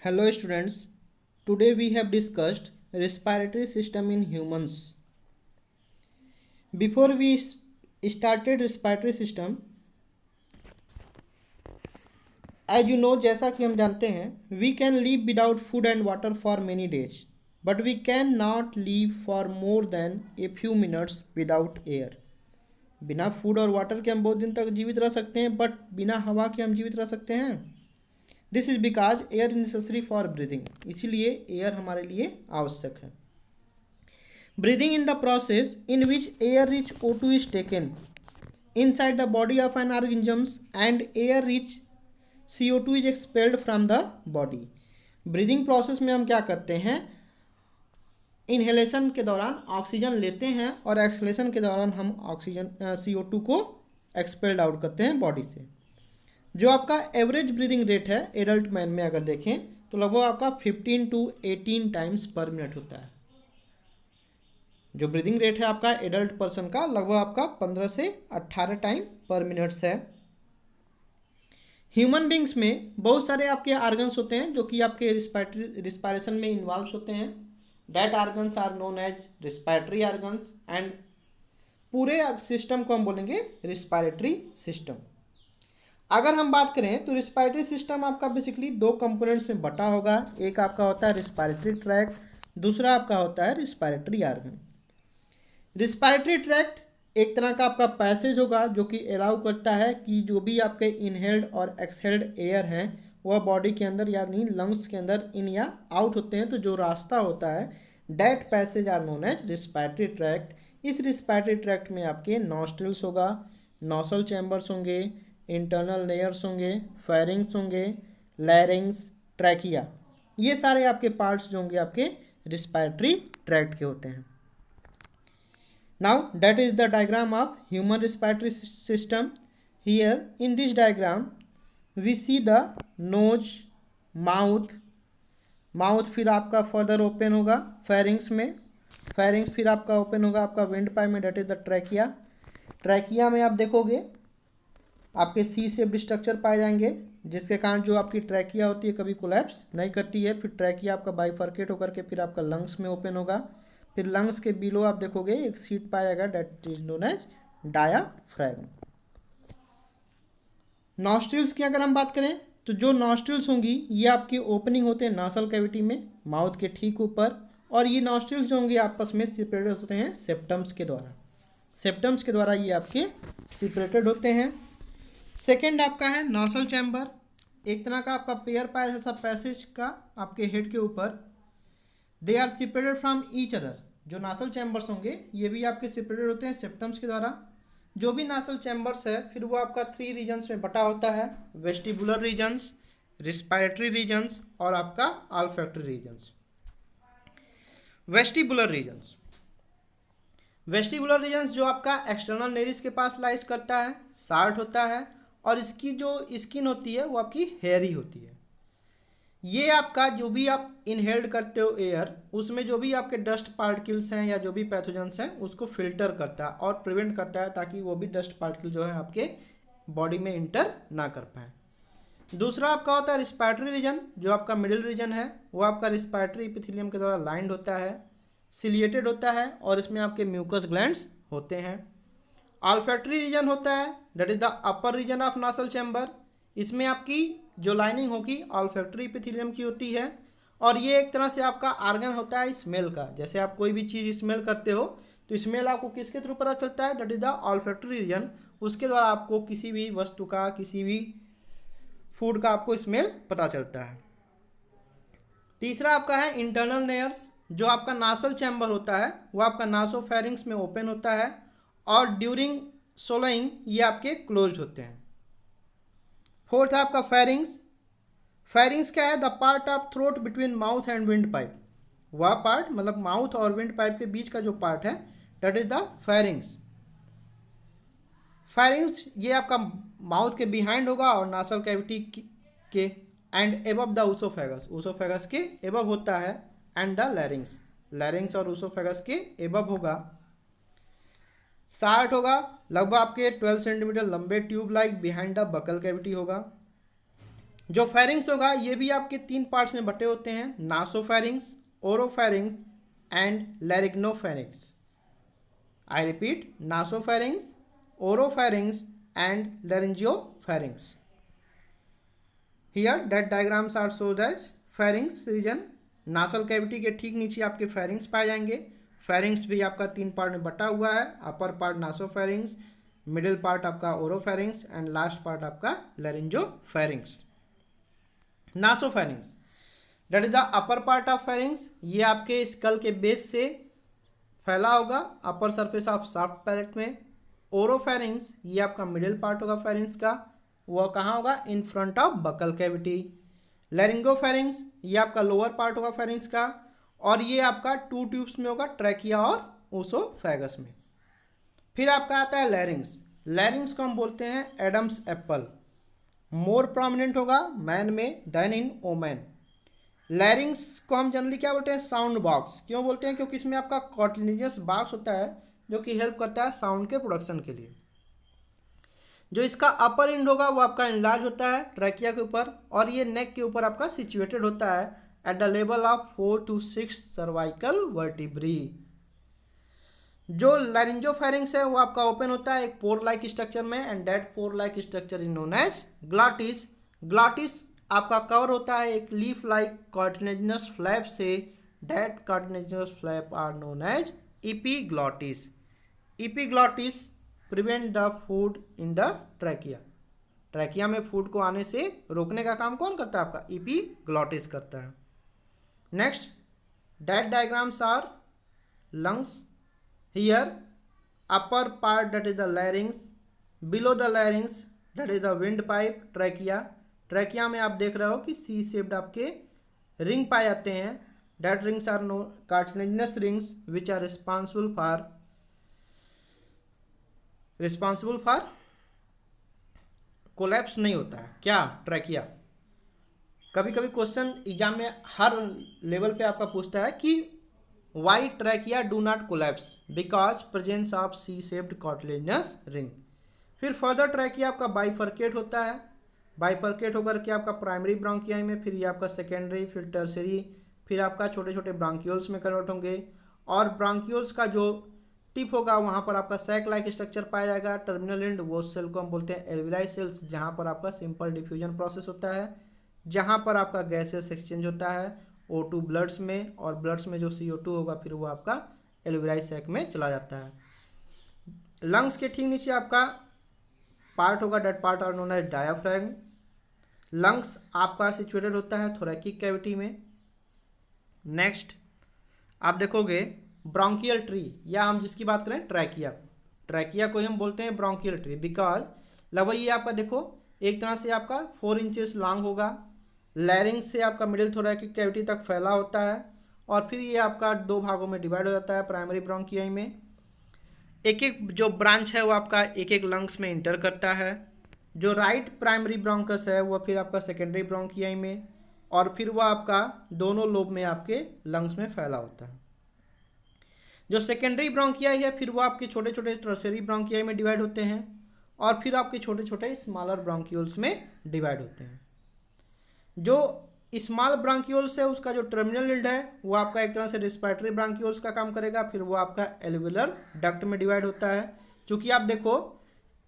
Hello students, today we have discussed respiratory system in humans. Before we started respiratory system, as you know जैसा कि हम जानते हैं we can live without food and water for many days, but we cannot live for more than a few minutes without air. बिना food और water के हम बहुत दिन तक जीवित रह सकते हैं, बट बिना हवा के हम जीवित रह सकते हैं. This is because air necessary for breathing, इसीलिए एयर हमारे लिए आवश्यक है. Breathing in the process in which air rich O2 is taken inside the body of N organisms and air rich CO2 is expelled from the body. Breathing process में हम क्या करते हैं, इनहेलेशन के दौरान ऑक्सीजन लेते हैं और एक्सहेलेशन के दौरान हम ऑक्सीजन CO2 को एक्सपेल्ड आउट करते हैं बॉडी से. जो आपका एवरेज ब्रीदिंग रेट है एडल्ट मैन में अगर देखें तो लगभग आपका 15 to 18 टाइम्स पर मिनट होता है. जो ब्रीदिंग रेट है आपका एडल्ट पर्सन का लगभग आपका 15 से 18 टाइम पर मिनट्स है. ह्यूमन बींग्स में बहुत सारे आपके आर्गन्स होते हैं जो कि आपके रिस्पायरेशन में इन्वॉल्व होते हैं. That organs are known as respiratory organs and पूरे सिस्टम को हम बोलेंगे रिस्पायरेटरी सिस्टम. अगर हम बात करें तो रिस्पायरेटरी सिस्टम आपका बेसिकली दो कंपोनेंट्स में बटा होगा. एक आपका होता है रिस्पायरेटरी ट्रैक्ट, दूसरा आपका होता है रिस्पायरेटरी आर्गन. रिस्पायरेटरी ट्रैक्ट एक तरह का आपका पैसेज होगा जो कि अलाउ करता है कि जो भी आपके इनहेल्ड और एक्सहेल्ड एयर हैं वह बॉडी के अंदर यानी लंग्स के अंदर इन या आउट होते हैं. तो जो रास्ता होता है that passage are known as respiratory tract. इस रिस्पायरेटरी ट्रैक्ट में आपके नॉस्ट्रिल्स होगा, नॉसल चैम्बर्स होंगे, इंटरनल लेयर्स होंगे, फेरिंग्स होंगे, लैरिंग्स, ट्रैकिया, ये सारे आपके पार्ट्स जो होंगे आपके रिस्पायरेटरी ट्रैक्ट के होते हैं. Now that is the diagram of human respiratory system. Here in this diagram we see the nose, mouth फिर आपका फर्दर ओपन होगा फेरिंग्स में, फेरिंग्स फिर आपका ओपन होगा आपका विंड पाइप में, that is the trachea. Trachea में आप देखोगे आपके सी शेप्ड स्ट्रक्चर पाए जाएंगे जिसके कारण जो आपकी ट्रैकिया होती है कभी कोलैप्स नहीं करती है. फिर ट्रैकिया आपका बाइफर्केट होकर के फिर आपका लंग्स में ओपन होगा. फिर लंग्स के बिलो आप देखोगे एक सीट पाएगा that is known as diaphragm. Nostrils की अगर हम बात करें तो जो नॉस्ट्रिल्स होंगी ये आपकी ओपनिंग होते हैं नासल कैविटी में माउथ के ठीक ऊपर, और ये नॉस्ट्रिल्स जो होंगे आपस में सेपरेटेड होते हैं सेप्टम्स के द्वारा. सेप्टम्स के द्वारा ये आपके सेपरेटेड होते हैं. सेकेंड आपका है नॉसल चैम्बर, एक तरह का आपका पेयर पाया जैसा पैसेज का आपके हेड के ऊपर. They are separated from each other. जो नासल चैम्बर्स होंगे ये भी आपके सेपरेटेड होते हैं सेप्टम्स के द्वारा. जो भी नासल चैम्बर्स है फिर वो आपका 3 रीजन्स में बटा होता है, वेस्टिबुलर रीजन्स, रिस्पायरेटरी रीजन्स और आपका olfactory regions. Vestibular regions, vestibular regions जो आपका एक्सटर्नल नेरिस के पास लाइज करता है, शार्ट होता है और इसकी जो स्किन होती है वो आपकी हेयरी होती है. ये आपका जो भी आप इनहेल्ड करते हो एयर उसमें जो भी आपके डस्ट पार्टिकल्स हैं या जो भी पैथोजेंस हैं उसको फिल्टर करता है और प्रिवेंट करता है ताकि वो भी डस्ट पार्टिकल जो है आपके बॉडी में इंटर ना कर पाए. दूसरा आपका होता है रिस्पायरेटरी रीजन, जो आपका मिडिल रीजन है वो आपका रिस्पायरेटरी एपिथेलियम के द्वारा लाइंड होता है, सिलिएटेड होता है और इसमें आपके म्यूकस ग्लैंड्स होते हैं. ऑल्फैक्टरी रीजन होता है that is the upper region of nasal chamber. इसमें आपकी जो लाइनिंग होगी ऑल्फैक्टरी एपिथेलियम की होती है और ये एक तरह से आपका आर्गन होता है स्मेल का. जैसे आप कोई भी चीज़ स्मेल करते हो तो स्मेल आपको किसके थ्रू पता चलता है, that is the olfactory region. उसके द्वारा आपको किसी भी वस्तु का किसी भी फूड का आपको स्मेल पता चलता है. तीसरा आपका है इंटरनल लेयर्स, जो आपका नासल चैम्बर होता है वो आपका नासोफेरिंग्स में ओपन होता है और ड्यूरिंग सोलोइंग ये आपके क्लोज्ड होते हैं. फोर्थ आपका फेरिंग्स. फेरिंग्स क्या है, the part of throat between mouth and wind pipe. वह पार्ट मतलब माउथ और विंड पाइप के बीच का जो पार्ट है that is the pharynx. Pharynx ये आपका माउथ के बिहाइंड होगा और नासल कैविटी के एंड एबव द ऊसोफेगस, ऊसोफेगस के एबव होता है, एंड द लैरिंग्स, लैरिंग्स और ऊसोफेगस के एबव होगा. शार्ट होगा लगभग आपके 12 सेंटीमीटर लंबे tube like behind the buccal cavity होगा. जो फेरिंग्स होगा ये भी आपके 3 पार्ट्स में बटे होते हैं, nasopharynx, oropharynx and laryngopharynx. I repeat, nasopharynx, oropharynx and laryngopharynx. Here that diagrams are shown as pharynx region. Nasal cavity के ठीक नीचे आपके फेरिंग्स पाए जाएंगे। फेरिंग्स भी आपका 3 पार्ट में बटा हुआ है, upper part nasopharynx, middle part आपका ओरोफेरिंग्स एंड लास्ट पार्ट आपका laryngopharynx. Nasopharynx that is the upper part of pharynx, ये आपके स्कल के बेस से फैला होगा, upper surface of soft palate में। ओरोफेरिंग्स ये आपका मिडिल पार्ट होगा फेरिंग्स का, वह कहाँ होगा, in front of buccal cavity. Laryngopharynx ये आपका लोअर पार्ट होगा फेरिंग्स का, और ये आपका 2 ट्यूब्स में होगा, ट्रैकिया और ओसोफेगस में। फिर आपका आता है लैरिंग्स। लैरिंग्स को हम बोलते हैं एडम्स एप्पल, मोर प्रोमिनेंट होगा मैन में देन इन वोमेन। लैरिंग्स को हम जनरली क्या बोलते हैं, साउंड बॉक्स। क्यों बोलते हैं, क्योंकि इसमें आपका कार्टिलेजियस बॉक्स होता है जो कि हेल्प करता है साउंड के प्रोडक्शन के लिए। जो इसका अपर एंड होगा वो आपका इनलार्ज होता है ट्रैकिया के ऊपर, और ये नेक के ऊपर आपका सिचुएटेड होता है at the level of 4 to 6 cervical vertebrae. जो लैरिंजियोफेरिंग्स है वो आपका ओपन होता है एक पोर लाइक स्ट्रक्चर में, and that pore like structure is known as glottis. Glottis आपका कवर होता है एक लीफ लाइक कार्टिलेजिनस फ्लैप से, that cartilaginous flap are known as epiglottis. Epiglottis prevent the food in the trachea. Trachea में food को आने से रोकने का काम कौन करता है, आपका एपिग्लॉटिस करता है। Next, that diagrams are lungs. Here upper part that is the larynx, below the larynx that is the windpipe trachea. Trachea में आप देख रहे हो कि सी शेप्ड आपके रिंग पाए जाते हैं, that rings are no cartilaginous rings which are responsible for collapse नहीं होता है क्या, ट्रैकिया। कभी कभी क्वेश्चन एग्जाम में हर लेवल पे आपका पूछता है कि why trachea do not collapse, because presence of C shaped cartilaginous ring. फिर फर्दर ट्रैकिया आपका बाइफर्केट होता है, बाइफर्केट होकर के आपका प्राइमरी ब्रोंकियाई में, फिर ये आपका सेकेंडरी, फिर टर्सरी, फिर आपका छोटे छोटे ब्रोंक्यूल्स में कन्वर्ट होंगे, और ब्रोंक्यूल्स का जो टिप होगा वहाँ पर आपका सैक लाइक स्ट्रक्चर पाया जाएगा। टर्मिनल एंड वो सेल को हम बोलते हैं एल्विलाई सेल्स, जहाँ पर आपका सिंपल डिफ्यूजन प्रोसेस होता है, जहाँ पर आपका गैसेस एक्सचेंज होता है O2 ब्लड्स में, और ब्लड्स में जो CO2 होगा फिर वो आपका एल्विलाई सैक में चला जाता है। लंग्स के ठीक नीचे आपका पार्ट होगा, that part are known as diaphragm. Lungs आपका सिचुएटेड होता है थोरैकिक कैविटी में। नेक्स्ट आप देखोगे ब्रोंकियल ट्री, या हम जिसकी बात करें ट्रैकिया, ट्रैकिया को ही हम बोलते हैं ब्रोंकियल ट्री, बिकॉज लगभग ये आपका देखो एक तरह से आपका 4 इंचेस लॉन्ग होगा, लैरिंग्स से आपका मिडिल थोरैकिक कैविटी तक फैला होता है, और फिर ये आपका 2 भागों में डिवाइड हो जाता है प्राइमरी ब्रोंकियाई में। एक एक जो ब्रांच है वो आपका एक एक लंग्स में इंटर करता है। जो राइट प्राइमरी ब्रोंकस है वो फिर आपका सेकेंडरी ब्रोंकियाई में, और फिर वो आपका दोनों लोब में आपके लंग्स में फैला होता है। जो सेकेंडरी ब्रोंकियाई है फिर वो आपके छोटे छोटे टर्शियरी ब्रोंकियाई में डिवाइड होते हैं, और फिर आपके छोटे छोटे स्मॉलर ब्रोंक्यूल्स में डिवाइड होते हैं। जो स्मॉल ब्रोंक्यूल्स है उसका जो टर्मिनल एंड है वो आपका एक तरह से रिस्पिरेटरी ब्रोंक्यूल्स का काम करेगा, फिर वो आपका एल्वियोलर डक्ट में डिवाइड होता है। चूँकि आप देखो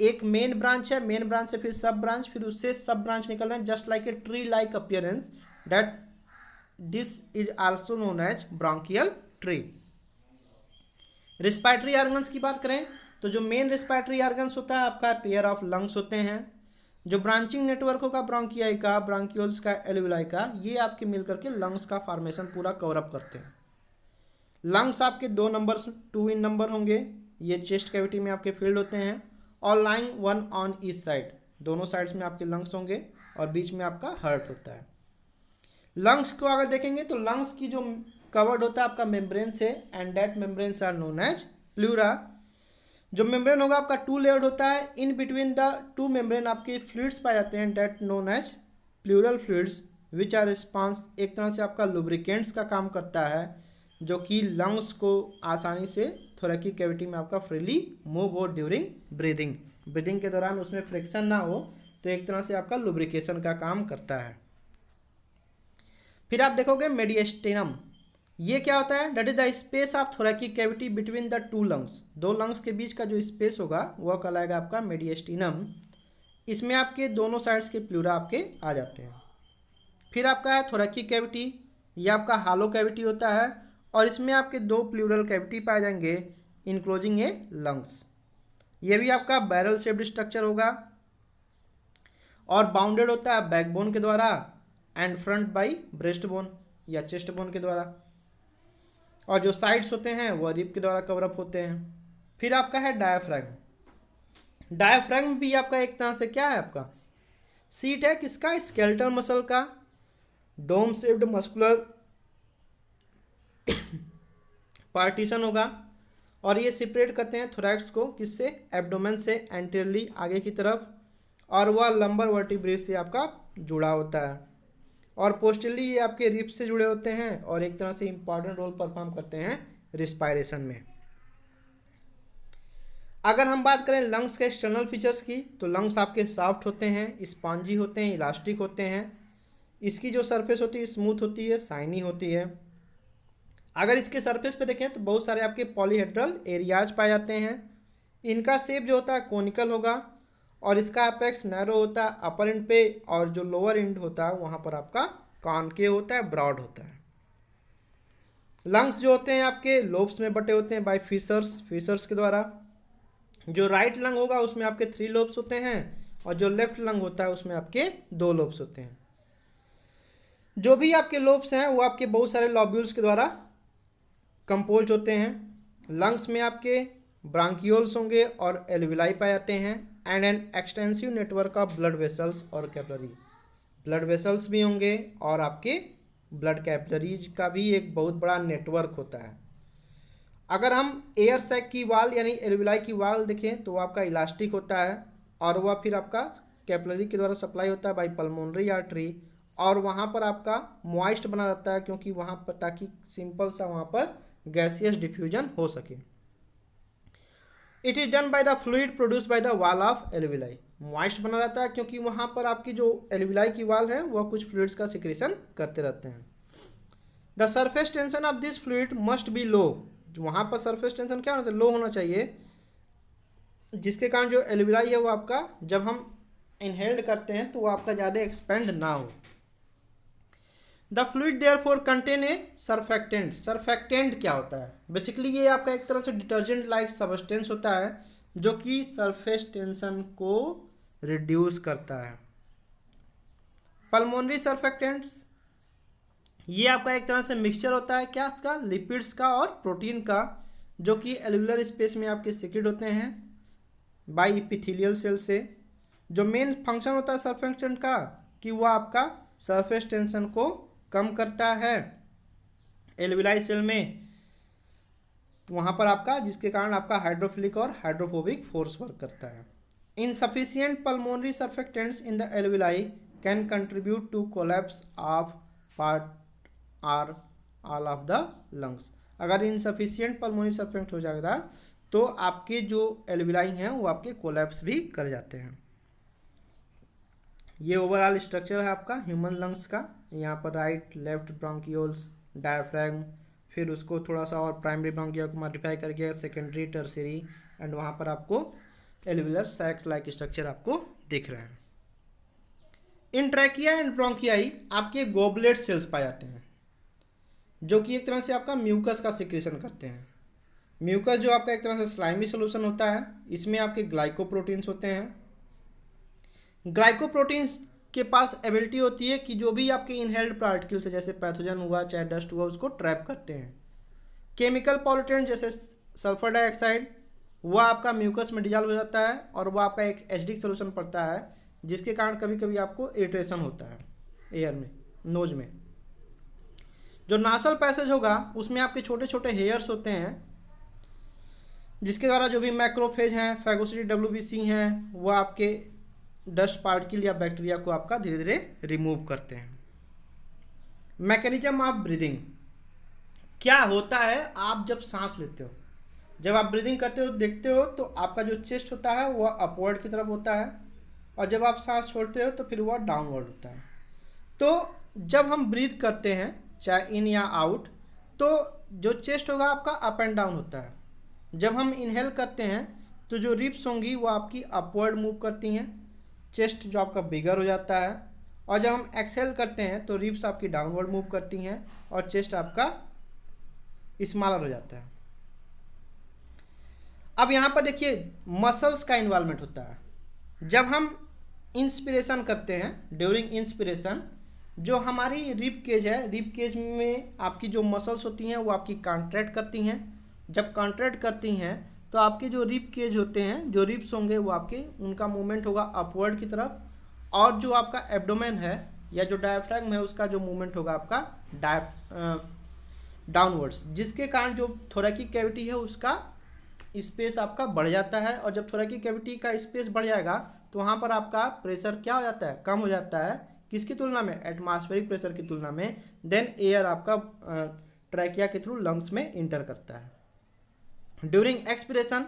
एक मेन ब्रांच है, मेन ब्रांच से फिर सब ब्रांच, फिर उससे सब ब्रांच निकल रहे हैं, just like a tree like appearance, that this is also known as bronchial tree. Respiratory organs की बात करें तो जो मेन रिस्पिरेटरी ऑर्गन्स होता है आपका पेयर ऑफ लंग्स होते हैं। जो ब्रांचिंग नेटवर्क होगा ब्रोंकियाई का, ब्रोंक्यूल्स का, एल्वियोलाई का, ये आपके मिलकर के लंग्स का फॉर्मेशन पूरा कवर अप करते हैं। लंग्स आपके 2 नंबर्स 2 इन नंबर होंगे, ये चेस्ट कैविटी में आपके फील्ड होते हैं, और लाइंग 1 ऑन ईच साइड, दोनों साइड्स में आपके लंग्स होंगे, और बीच में आपका हार्ट होता है। लंग्स को अगर देखेंगे तो लंग्स की जो कवर्ड होता है आपका मेम्ब्रेन से, and that membranes are known as pleura. जो मेम्ब्रेन होगा आपका 2 लेयर्ड होता है, इन बिटवीन द 2 मेम्ब्रेन आपके फ्लूइड्स पाए जाते हैं, that known as pleural fluids which are response, एक तरह से आपका लुब्रिकेंट्स का काम करता है, जो कि लंग्स को आसानी से थोरैकिक कैविटी में आपका फ्रीली मूव हो ड्यूरिंग ब्रीदिंग, ब्रीदिंग के दौरान उसमें फ्रिक्शन ना हो, तो एक तरह से आपका लुब्रिकेशन का काम करता है। फिर आप देखोगे मेडिएस्टिनम, ये क्या होता है? That is the space of thoracic cavity between the two lungs, दो लंग्स के बीच का जो स्पेस होगा वह कहलाएगा आपका मेडिएस्टिनम। इसमें आपके दोनों साइड्स के प्लूरा आपके आ जाते हैं। फिर आपका है थोरैकिक कैविटी, ये आपका हालो कैविटी होता है और इसमें आपके दो प्लूरल कैविटी पाए जाएंगे इनक्लोजिंग ए लंग्स। ये भी आपका बैरल शेप्ड स्ट्रक्चर होगा और बाउंडेड होता है बैकबोन के द्वारा and front by breast bone या चेस्ट बोन के द्वारा, और जो साइड्स होते हैं वह रिब के द्वारा कवर अप होते हैं। फिर आपका है डायाफ्राम। डायाफ्राम भी आपका एक तरह से क्या है? आपका सीट है किसका? स्केलेटल मसल का। डोम शेप्ड मस्कुलर पार्टीशन होगा और ये सेपरेट करते हैं थोरैक्स को किससे? एब्डोमेन से एंटीरियरली आगे की तरफ, और वह लंबर वर्टिब्रे से आपका जुड़ा होता है और पोस्टरली ये आपके रिब से जुड़े होते हैं और एक तरह से इंपॉर्टेंट रोल परफॉर्म करते हैं रिस्पायरेशन में। अगर हम बात करें लंग्स के एक्सटर्नल फीचर्स की, तो लंग्स आपके सॉफ्ट होते हैं, स्पॉन्जी होते हैं, इलास्टिक होते हैं। इसकी जो सरफेस होती है स्मूथ होती है, शाइनी होती है। अगर इसके सरफेस पे देखें तो बहुत सारे आपके पॉलीहेड्रल एरियाज पाए जाते हैं। इनका शेप जो होता है कोनिकल होगा और इसका अपेक्स नैरो होता है अपर एंड पे, और जो लोअर एंड होता है वहाँ पर आपका कॉनकेव होता है, ब्रॉड होता है। लंग्स जो होते हैं आपके लोब्स में बटे होते हैं बाय फिशर्स के द्वारा। जो राइट लंग होगा उसमें आपके 3 लोब्स होते हैं और जो लेफ्ट लंग होता है उसमें आपके 2 लोब्स होते हैं। जो भी आपके लोब्स हैं वो आपके बहुत सारे लॉब्यूल्स के द्वारा कंपोज होते हैं। लंग्स में आपके ब्रांकियोल्स होंगे और एल्विलाई पाए जाते हैं and an extensive network of blood vessels और कैपिलरी। ब्लड वेसल्स भी होंगे और आपके ब्लड कैपिलरीज का भी एक बहुत बड़ा नेटवर्क होता है। अगर हम एयर सैक की वाल यानी एल्विलाई की वाल देखें तो वो आपका इलास्टिक होता है और वह फिर आपका कैपिलरी के द्वारा सप्लाई होता है बाई पल्मोनरी आर्टरी, और वहाँ पर आपका मॉइस्ट बना रहता है क्योंकि वहाँ पर ताकि सिंपल सा वहाँ पर गैसियस डिफ्यूजन हो सके। It is done by the fluid produce by the wall of alveoli. Moist बना रहता है क्योंकि वहाँ पर आपकी जो एल्विलाई की वाल है वह कुछ फ्लूइड्स का सिक्रेशन करते रहते हैं। The surface tension of this fluid must be low. वहाँ पर सरफेस टेंशन क्या होता है? लो होना चाहिए, जिसके कारण जो एल्विलाई है वो आपका जब हम इनहेल्ड करते हैं तो वो आपका ज़्यादा एक्सपेंड ना हो। The fluid therefore contain a surfactant. Surfactant क्या होता है? बेसिकली ये आपका एक तरह से डिटर्जेंट लाइक सब्सटेंस होता है जो कि सरफेस टेंशन को रिड्यूस करता है। पल्मोनरी सर्फेक्टेंट्स ये आपका एक तरह से मिक्सचर होता है क्या? इसका लिपिड्स का और प्रोटीन का, जो कि एल्वियुलर स्पेस में आपके सीक्रेट होते हैं बाय एपिथेलियल सेल से। जो मेन फंक्शन होता है सर्फेक्टेंट का कि वह आपका सरफेस टेंशन को कम करता है एल्विलाई सेल में वहाँ पर आपका, जिसके कारण आपका हाइड्रोफिलिक और हाइड्रोफोबिक फोर्स वर्क करता है। Insufficient pulmonary surfactants in the alveoli can contribute to collapse of part or all of the lungs. अगर इनसफिशिएंट पल्मोनरी सर्फेक्टेंट हो जाएगा तो आपके जो एल्विलाई हैं वो आपके कोलैप्स भी कर जाते हैं। ये ओवरऑल स्ट्रक्चर है आपका ह्यूमन लंग्स का। यहाँ पर राइट लेफ्ट ब्रोंकियोल्स, डायफ्रैगम, फिर उसको थोड़ा सा और प्राइमरी ब्रोंकिया को मॉडिफाई करके सेकेंडरी, टर्सरी, एंड वहाँ पर आपको एल्वियुलर सैक्स लाइक स्ट्रक्चर आपको दिख रहे हैं। इन ट्रैकिया एंड ब्रोंकियाई आपके गोबलेट सेल्स पाए जाते हैं जो कि एक तरह से आपका म्यूकस का सिक्रेशन करते हैं। म्यूकस जो आपका एक तरह से स्लाइमी सोल्यूशन होता है, इसमें आपके ग्लाइकोप्रोटीन्स होते हैं। ग्लाइकोप्रोटीन्स के पास एबिलिटी होती है कि जो भी आपके इनहेल्ड पार्टिकल्स है जैसे पैथोजन हुआ चाहे डस्ट हुआ उसको ट्रैप करते हैं। केमिकल पॉल्यूटेंट जैसे सल्फर डाइऑक्साइड वह आपका म्यूकस में डिजॉल्व हो जाता है और वह आपका एक एसिडिक सोल्यूशन पड़ता है, जिसके कारण कभी कभी आपको इरिटेशन होता है एयर में, नोज में। जो नासल पैसेज होगा उसमें आपके छोटे छोटे हेयर्स होते हैं जिसके द्वारा जो भी मैक्रोफेज हैं, फैगोसिटी WBC हैं, वो आपके डस्ट पार्टिकल या बैक्टीरिया को आपका धीरे धीरे रिमूव करते हैं। मैकेनिज्म ऑफ ब्रीदिंग क्या होता है? आप जब सांस लेते हो, जब आप ब्रीदिंग करते हो देखते हो तो आपका जो चेस्ट होता है वह अपवर्ड की तरफ होता है और जब आप सांस छोड़ते हो तो फिर वह डाउनवर्ड होता है। तो जब हम ब्रीथ करते हैं चाहे इन या आउट, तो जो चेस्ट होगा आपका अप एंड डाउन होता है। जब हम इनहेल करते हैं तो जो रिप्स होंगी वो आपकी अपवर्ड मूव करती हैं, चेस्ट जो आपका बिगर हो जाता है। और जब हम एक्सहेल करते हैं तो रिप्स आपकी डाउनवर्ड मूव करती हैं और चेस्ट आपका स्मॉलर हो जाता है। अब यहाँ पर देखिए मसल्स का इन्वॉल्वमेंट होता है। जब हम इंस्पिरेशन करते हैं, ड्यूरिंग इंस्पिरेशन जो हमारी रिब केज है, रिब केज में आपकी जो मसल्स होती हैं वो आपकी कॉन्ट्रैक्ट करती हैं। जब कॉन्ट्रैक्ट करती हैं तो आपके जो रिब केज होते हैं, जो रिब्स होंगे वो आपके, उनका मूवमेंट होगा अपवर्ड की तरफ। और जो आपका एब्डोमेन है या जो डायफ्रैगम है उसका जो मूवमेंट होगा आपका डाउनवर्ड्स, जिसके कारण जो थोरैकिक कैविटी है उसका स्पेस आपका बढ़ जाता है। और जब थोरैकिक कैविटी का स्पेस बढ़ जाएगा तो वहाँ पर आपका प्रेशर क्या हो जाता है, कम हो जाता है। किसकी तुलना में, एटमॉस्फेरिक प्रेशर की तुलना में। देन एयर आपका ट्रैकिया के थ्रू लंग्स में इंटर करता है। ड्यूरिंग एक्सपिरेशन,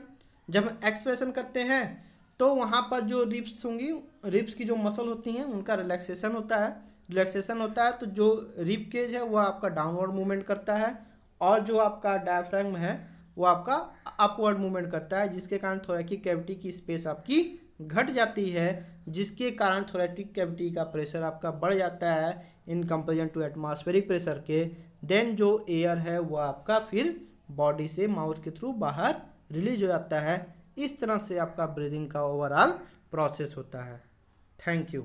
जब एक्सपिरेशन करते हैं तो वहाँ पर जो रिब्स होंगी, रिब्स की जो मसल होती हैं उनका रिलैक्सेशन होता है। रिलैक्सेशन होता है तो जो रिब केज है वो आपका डाउनवर्ड मूवमेंट करता है और जो आपका डायफ्रैगम है वो आपका अपवर्ड मूवमेंट करता है, जिसके कारण थोरैकिक कैविटी की स्पेस आपकी घट जाती है, जिसके कारण थोरैकिक कैविटी का प्रेशर आपका बढ़ जाता है in comparison to atmospheric pressure के। देन जो एयर है वो आपका फिर बॉडी से माउथ के थ्रू बाहर रिलीज हो जाता है। इस तरह से आपका ब्रीदिंग का ओवरऑल प्रोसेस होता है। Thank you.